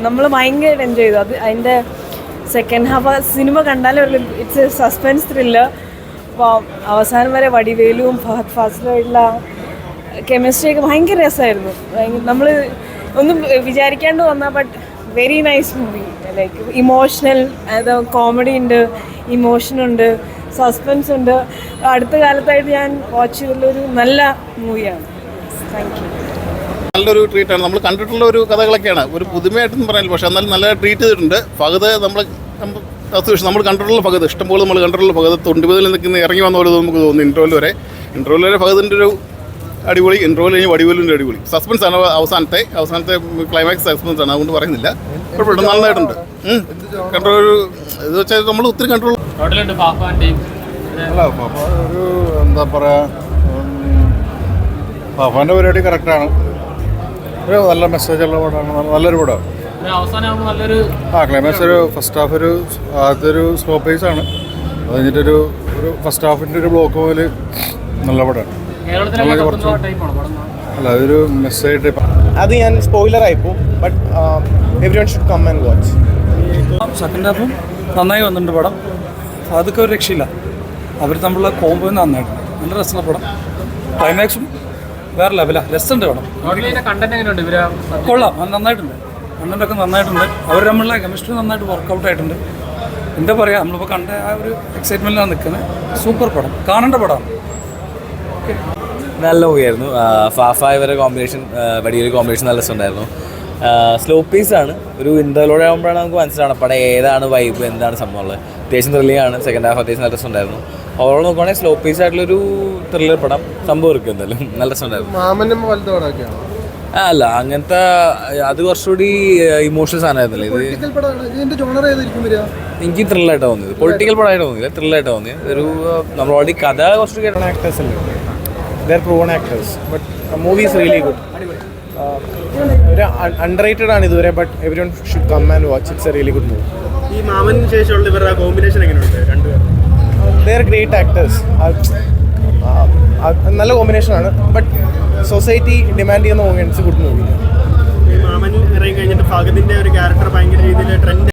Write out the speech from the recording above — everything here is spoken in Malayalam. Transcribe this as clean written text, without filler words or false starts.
നമ്മൾ ഭയങ്കരമായിട്ട് എൻജോയ് ചെയ്തു. അത് അതിൻ്റെ സെക്കൻഡ് ഹാഫ് സിനിമ കണ്ടാലും ഇറ്റ്സ് എ സസ്പെൻസ് ത്രില്ലർ. അപ്പോൾ അവസാനം വരെ വടിവേലും ഫഹദ് ഫാസിലുമായിട്ടുള്ള കെമിസ്ട്രിയൊക്കെ ഭയങ്കര രസമായിരുന്നു. നമ്മൾ ഒന്നും വിചാരിക്കാണ്ട് വന്നാൽ but very nice movie. Like emotional, അതായത് കോമഡി ഉണ്ട്, ഇമോഷനുണ്ട്, സസ്പെൻസ് ഉണ്ട്. അടുത്ത കാലത്തായിട്ട് ഞാൻ വാച്ച് ചെയ്തിട്ടുള്ളൊരു നല്ല മൂവിയാണ്. Thank you. നല്ലൊരു ട്രീറ്റാണ്. നമ്മൾ കണ്ടിട്ടുള്ള ഒരു കഥകളൊക്കെയാണ്, ഒരു പുതുമയായിട്ടൊന്നും പറയാനില്ല, പക്ഷേ എന്നാലും നല്ല ട്രീറ്റ് ചെയ്തിട്ടുണ്ട്. ഫഹദ് നമ്മൾ കണ്ടിട്ടുള്ള ഫഹദ് ഇഷ്ടംപോലെ നമ്മൾ കണ്ടിട്ടുള്ള ഫഹദ് 90 നിൽക്കുന്ന ഇറങ്ങി വന്ന പോലെ നമുക്ക് തോന്നുന്നു. ഇൻട്രോയിൽ വരെ ഫഹദിൻ്റെ ഒരു അടിപൊളി, ഇൻട്രോയിൽ കഴിഞ്ഞ് വടിവേലിൻ്റെ അടിപൊളി. സസ്പെൻസ് ആണ് അവസാനത്തെ ക്ലൈമാക്സ് സസ്പെൻസ് ആണ്, അതുകൊണ്ട് പറയുന്നില്ല. കുഴപ്പമില്ല, നന്നായിട്ടുണ്ട്. കൺട്രോൾ ഒരു ഇത് വെച്ചാൽ നമ്മൾ ഒത്തിരി കൺട്രോൾ അല്ല ഒരു എന്താ പറയുക, പാപ്പാൻ്റെ പരിപാടി കറക്റ്റാണ്. ഒരു നല്ല മെസ്സേജുള്ള പടമാണ്, നല്ലൊരു പടമാണ്. ക്ലൈമാക്സ് ഒരു ഫസ്റ്റ് ഹാഫ് ആദ്യത്തെ ഒരു സ്ലോ പേസ് ആണ്. അത് കഴിഞ്ഞിട്ടൊരു ഫസ്റ്റ് ഹാഫിൻ്റെ ഒരു ബ്ലോക്ക് പോലെ നല്ല പടമാണ്. അല്ല അതൊരു മെസ്സേജ് അത് ഞാൻ സ്പോയിലറായിപ്പോൾ, but everyone should come and watch. Second ഹാഫും നന്നായി വന്നിട്ടുണ്ട് പടം. അതൊക്കെ ഒരു രക്ഷയില്ല. അവർ തമ്മിലുള്ള കോമ്പോ നന്നായിട്ടുണ്ട്. നല്ല രസമുള്ള പടം. ക്ലൈമാക്സും വേറെ ലെവലാണ്. രസമുണ്ട് പടം. കൊള്ളാം, നന്നായിട്ടുണ്ട്. കണ്ടൻ്റൊക്കെ നന്നായിട്ടുണ്ട്. അവർ തമ്മിലുള്ള കെമിസ്ട്രി നന്നായിട്ട് വർക്കൗട്ട് ആയിട്ടുണ്ട്. എന്താ പറയുക, നമ്മളിപ്പോൾ കണ്ട ആ ഒരു എക്സൈറ്റ്മെൻറ്റിലാണ് നിൽക്കുന്നത്. സൂപ്പർ പടം, കാണേണ്ട പടമാണ്. നല്ല മൂവിയായിരുന്നു. ഫാഫ ഇവരുടെ കോമ്പിനേഷൻ, വലിയൊരു കോമ്പിനേഷൻ നല്ല രസമുണ്ടായിരുന്നു. സ്ലോ പേസാണ്. ഒരു ഇൻ്റർവ്യൂടെ ആകുമ്പോഴാണ് നമുക്ക് മനസ്സിലാണ് പടം ഏതാണ് വൈബ്, എന്താണ് സംഭവമുള്ളത്. അത്യാവശ്യം ത്രില്ലിംഗാണ്. സെക്കൻഡ് ഹാഫ് അത്യാവശ്യം നല്ല രസമുണ്ടായിരുന്നു. ഓവറോൾ നോക്കുകയാണെങ്കിൽ സ്ലോ പേസ് ആയിട്ടുള്ളൊരു ത്രില്ലർ പടം. സംഭവം ഇരിക്കും എന്തായാലും നല്ല രസമുണ്ടായിരുന്നു. അല്ല അങ്ങനത്തെ അത് കുറച്ചുകൂടി ഇമോഷണൽ സാധനമായിരുന്നല്ലേ ഇത്. എനിക്ക് ത്രില്ലായിട്ട് തോന്നിയത്. പൊളിറ്റിക്കൽ പടമായിട്ട് തോന്നിയില്ല, ത്രില്ലായിട്ട് തോന്നിയത്. ഒരു നമ്മൾ ഓൾറെഡി കഥ കുറച്ചുകൂടി കേട്ട ആക്ടേഴ്സ് അല്ലേ, they are proven actors. But movie is really good. ഒരു അണ്ടർറേറ്റഡ് ആണ് ഇതുവരെ, but everyone should come and watch. It's a really good movie. ഈ മാമന് ശേഷമുള്ള ഇവരുടെ കോമ്പിനേഷൻ എങ്ങനെയുണ്ട്? രണ്ടുപേരും ദേ ആർ ഗ്രേറ്റ് ആക്ടേഴ്സ്. നല്ല കോമ്പിനേഷനാണ്. ബട്ട് സൊസൈറ്റി ഡിമാൻഡ് ചെയ്യുന്ന മൂവി. It's good movie. ഈ മാമൻ ഇറങ്ങി കഴിഞ്ഞിട്ട് ഫഹദിന്റെ ഒരു ക്യാരക്ടർ ഭയങ്കര രീതിയിൽ ട്രെൻഡ്